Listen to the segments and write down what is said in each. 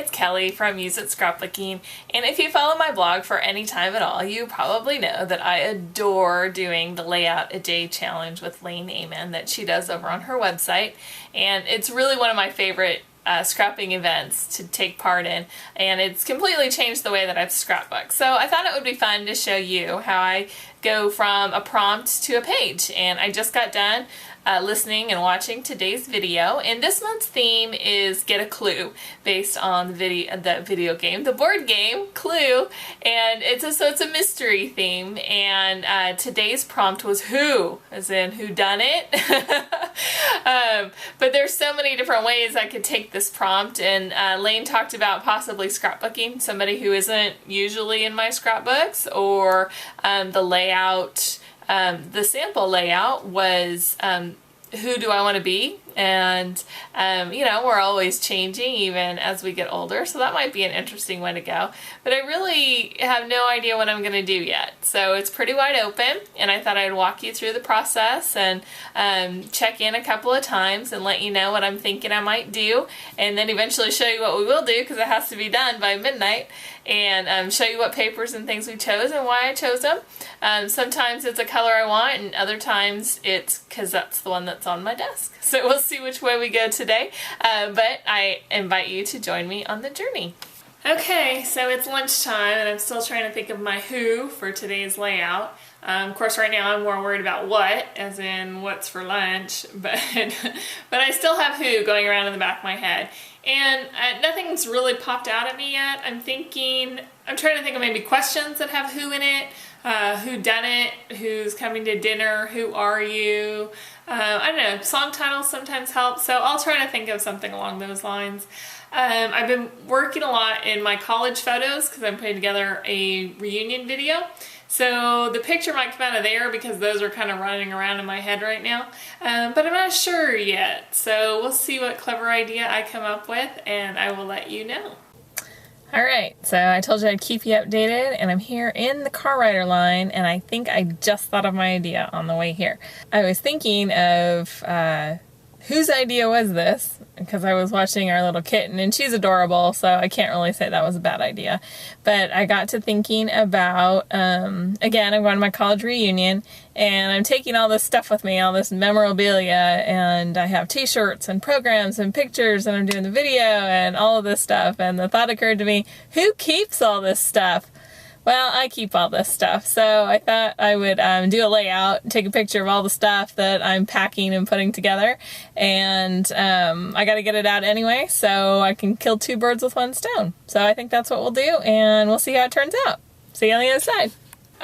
it's Kelly from Use It Scrapbooking, and if you follow my blog for any time at all, you probably know that I adore doing the Layout a Day challenge with Lane Amen that she does over on her website, and it's really one of my favorite scrapping events to take part in, and it's completely changed the way that I've scrapbooked. So I thought it would be fun to show you how I go from a prompt to a page, and I just got done listening and watching today's video, and this month's theme is Get a Clue, based on the board game Clue, and it's a mystery theme, and today's prompt was who, as in who done it. But there's so many different ways I could take this prompt, and Lane talked about possibly scrapbooking somebody who isn't usually in my scrapbooks, or the layout. The sample layout was who do I want to be, and you know, we're always changing even as we get older, so that might be an interesting way to go, but I really have no idea what I'm going to do yet, so it's pretty wide open, and I thought I'd walk you through the process and check in a couple of times and let you know what I'm thinking I might do, and then eventually show you what we will do, because it has to be done by midnight, and show you what papers and things we chose and why I chose them. Sometimes it's a color I want, and other times it's because that's the one that's on my desk. So we'll see which way we go today, but I invite you to join me on the journey. Okay, so it's lunchtime, and I'm still trying to think of my who for today's layout. Of course, right now I'm more worried about what, as in what's for lunch, but I still have who going around in the back of my head. And nothing's really popped out at me yet. I'm trying to think of maybe questions that have who in it, who done it, who's coming to dinner, who are you, I don't know, song titles sometimes help, so I'll try to think of something along those lines. I've been working a lot in my college photos because I'm putting together a reunion video. So the picture might come out of there because those are kind of running around in my head right now. But I'm not sure yet. So we'll see what clever idea I come up with, and I will let you know. Alright, so I told you I'd keep you updated, and I'm here in the car rider line, and I think I just thought of my idea on the way here. I was thinking of whose idea was this, because I was watching our little kitten, and she's adorable, so I can't really say that was a bad idea. But I got to thinking about, again, I'm going to my college reunion, and I'm taking all this stuff with me, all this memorabilia, and I have t-shirts and programs and pictures, and I'm doing the video and all of this stuff, and the thought occurred to me, who keeps all this stuff? Well, I keep all this stuff, so I thought I would do a layout, take a picture of all the stuff that I'm packing and putting together, and I gotta get it out anyway, so I can kill two birds with one stone. So I think that's what we'll do, and we'll see how it turns out. See you on the other side.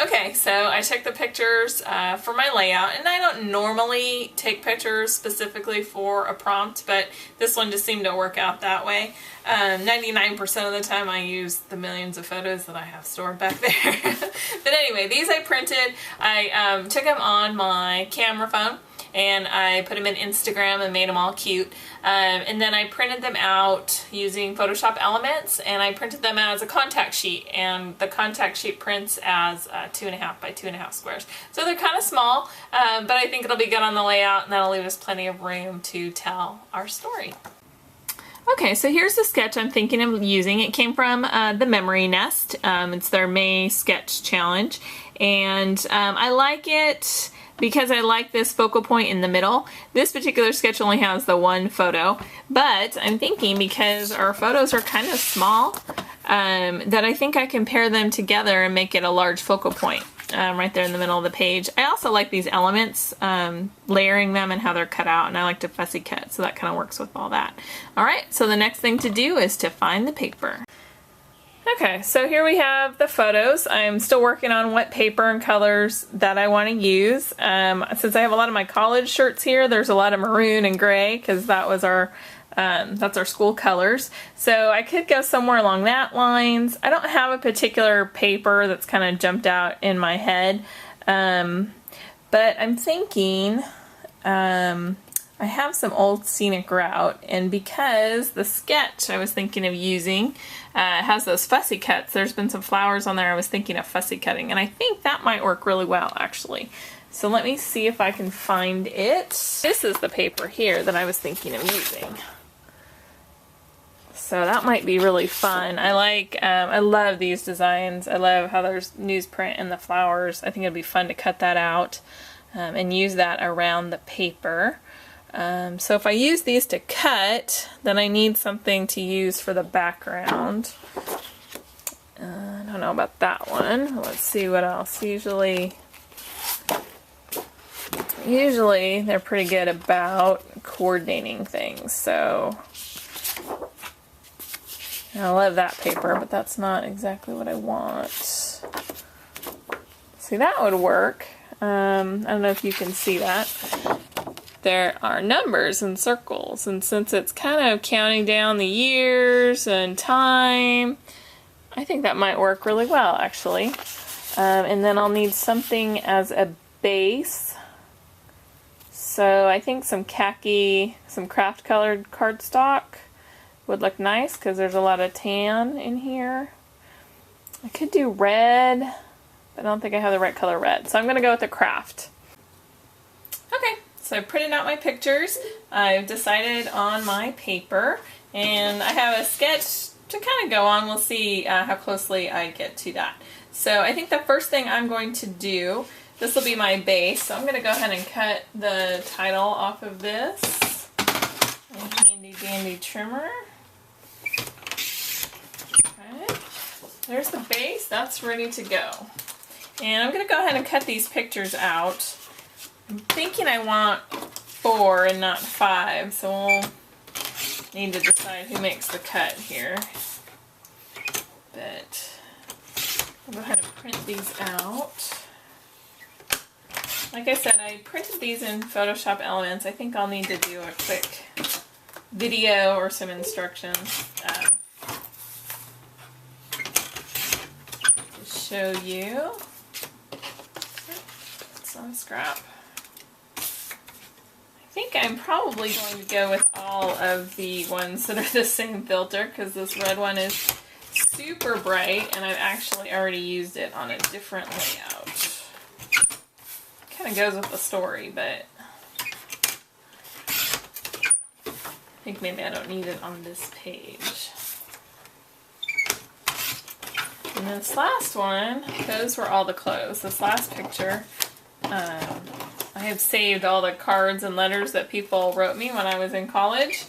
Okay, so I took the pictures for my layout, and I don't normally take pictures specifically for a prompt, but this one just seemed to work out that way. 99% of the time I use the millions of photos that I have stored back there. But anyway, these I printed. I took them on my camera phone, and I put them in Instagram and made them all cute. And then I printed them out using Photoshop Elements, and I printed them out as a contact sheet, and the contact sheet prints as 2.5 by 2.5 squares. So they're kind of small, but I think it'll be good on the layout, and that'll leave us plenty of room to tell our story. Okay, so here's the sketch I'm thinking of using. It came from the Memory Nest. It's their May sketch challenge, and I like it because I like this focal point in the middle. This particular sketch only has the one photo, but I'm thinking because our photos are kind of small, that I think I can pair them together and make it a large focal point right there in the middle of the page. I also like these elements, layering them and how they're cut out, and I like to fussy cut, so that kind of works with all that. Alright, so the next thing to do is to find the paper. Okay, so here we have the photos. I'm still working on what paper and colors that I want to use. Since I have a lot of my college shirts here, there's a lot of maroon and gray, because that was that's our school colors. So I could go somewhere along that lines. I don't have a particular paper that's kind of jumped out in my head, but I'm thinking I have some old scenic route, and because the sketch I was thinking of using has those fussy cuts, there's been some flowers on there, I was thinking of fussy cutting, and I think that might work really well actually. So let me see if I can find it. This is the paper here that I was thinking of using. So that might be really fun. I love these designs. I love how there's newsprint and the flowers. I think it'd be fun to cut that out and use that around the paper. So if I use these to cut, then I need something to use for the background. I don't know about that one. Let's see what else. Usually they're pretty good about coordinating things. So I love that paper, but that's not exactly what I want. See, that would work. I don't know if you can see that. There are numbers and circles, and since it's kind of counting down the years and time, I think that might work really well, actually. And then I'll need something as a base. So I think some craft colored cardstock would look nice because there's a lot of tan in here. I could do red, but I don't think I have the right color red. So I'm going to go with the craft. Okay, so I printed out my pictures. I've decided on my paper, and I have a sketch to kind of go on. We'll see how closely I get to that. So I think the first thing I'm going to do, this will be my base, so I'm going to go ahead and cut the title off of this. A handy dandy trimmer. Okay. There's the base, that's ready to go. And I'm going to go ahead and cut these pictures out. I'm thinking I want 4 and not 5, so we'll need to decide who makes the cut here. But I'll go ahead and print these out. Like I said, I printed these in Photoshop Elements. I think I'll need to do a quick video or some instructions to show you. It's on scrap. I think I'm probably going to go with all of the ones that are the same filter because this red one is super bright and I've actually already used it on a different layout. Kind of goes with the story, but I think maybe I don't need it on this page. And this last one, those were all the clothes. This last picture, I have saved all the cards and letters that people wrote me when I was in college.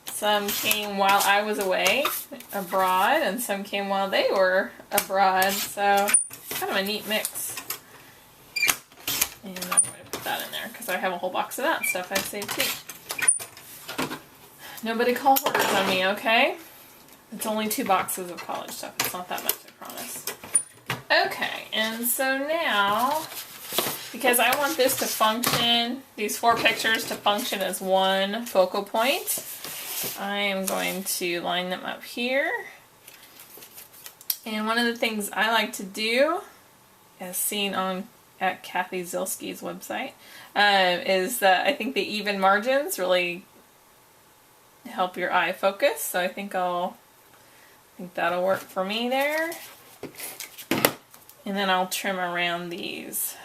Some came while I was away abroad, and some came while they were abroad, so it's kind of a neat mix. And I'm going to put that in there because I have a whole box of that stuff I saved too. Nobody call hoarders on me, okay? It's only 2 boxes of college stuff. It's not that much, I promise. Okay, and so now, because I want this to function, these 4 pictures to function as one focal point, I am going to line them up here. And one of the things I like to do, as seen at Kathy Zilski's website, is that I think the even margins really help your eye focus. So I think that'll work for me there. And then I'll trim around these.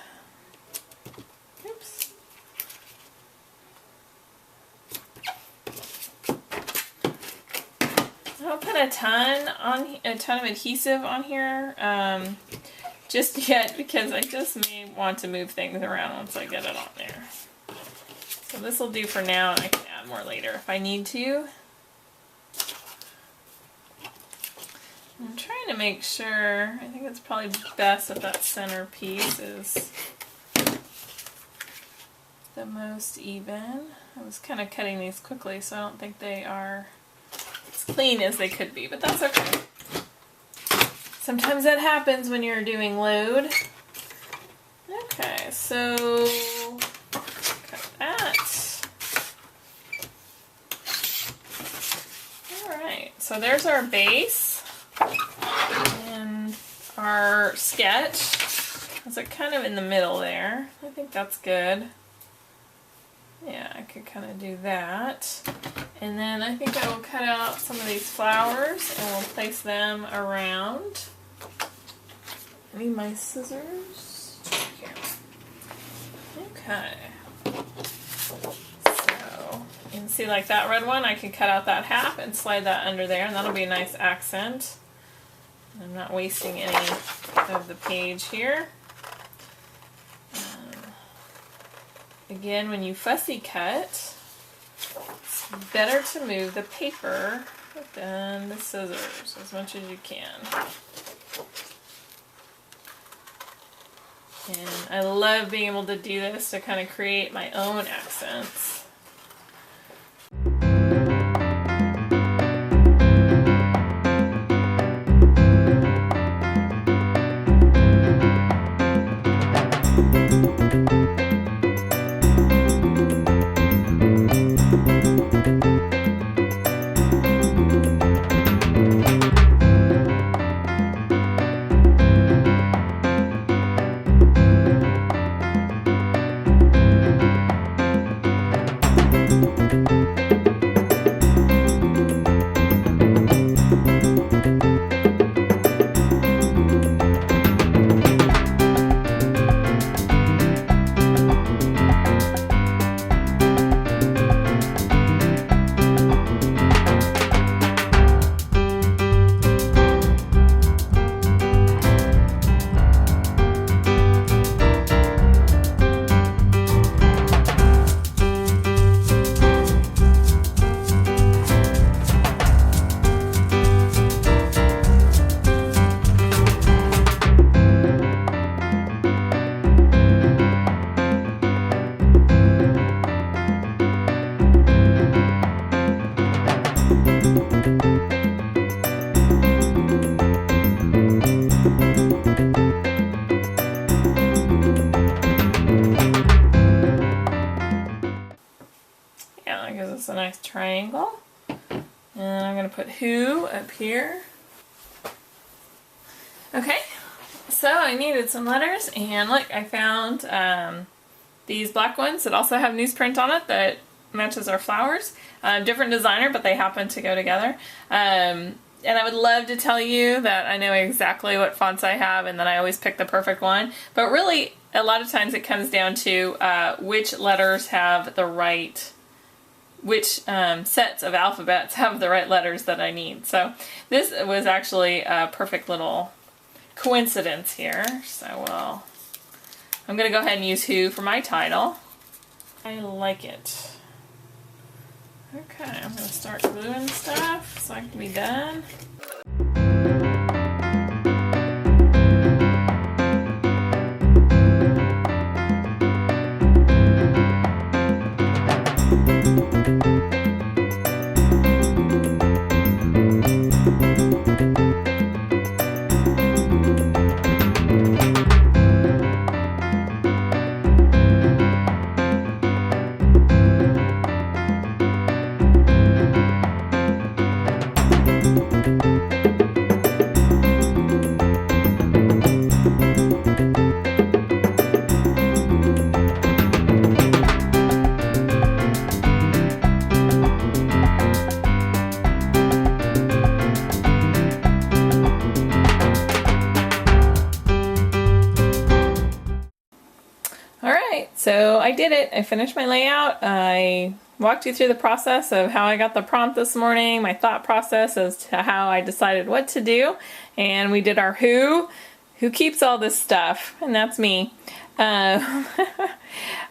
Oops. I don't put a ton of adhesive on here just yet because I just may want to move things around once I get it on there. So this will do for now, and I can add more later if I need to. I'm trying to make sure, I think it's probably best if that center piece is the most even. I was kind of cutting these quickly, so I don't think they are as clean as they could be, but that's okay. Sometimes that happens when you're doing load. Okay, so cut that. Alright, so there's our base. And our sketch is kind of in the middle there. I think that's good. Yeah, I could kind of do that. And then I think I will cut out some of these flowers and we'll place them around. I need my scissors. Here. Okay. So, See, like that red one, I can cut out that half and slide that under there, and that'll be a nice accent. I'm not wasting any of the page here. Again, when you fussy cut, it's better to move the paper than the scissors as much as you can. And I love being able to do this to kind of create my own accents. A nice triangle, and I'm going to put who up here. Okay, so I needed some letters, and look, I found these black ones that also have newsprint on it that matches our flowers. Different designer, but they happen to go together. And I would love to tell you that I know exactly what fonts I have and that I always pick the perfect one, but really a lot of times it comes down to which letters have the right, which sets of alphabets have the right letters that I need. So this was actually a perfect little coincidence here. So I'm going to go ahead and use who for my title. I like it. Okay, I'm going to start gluing stuff so I can be done. So I did it. I finished my layout. I walked you through the process of how I got the prompt this morning, my thought process as to how I decided what to do, and we did our who keeps all this stuff, and that's me.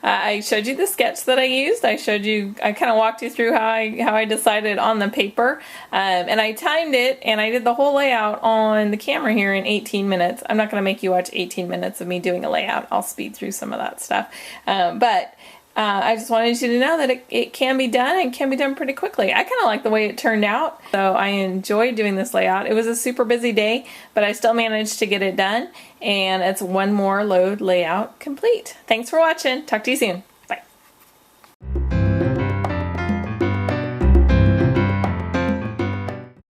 I showed you the sketch that I used. I kind of walked you through how I decided on the paper, and I timed it, and I did the whole layout on the camera here in 18 minutes. I'm not going to make you watch 18 minutes of me doing a layout. I'll speed through some of that stuff, but I just wanted you to know that it can be done and can be done pretty quickly. I kind of like the way it turned out, so I enjoyed doing this layout. It was a super busy day, but I still managed to get it done, and it's one more load layout complete. Thanks for watching. Talk to you soon.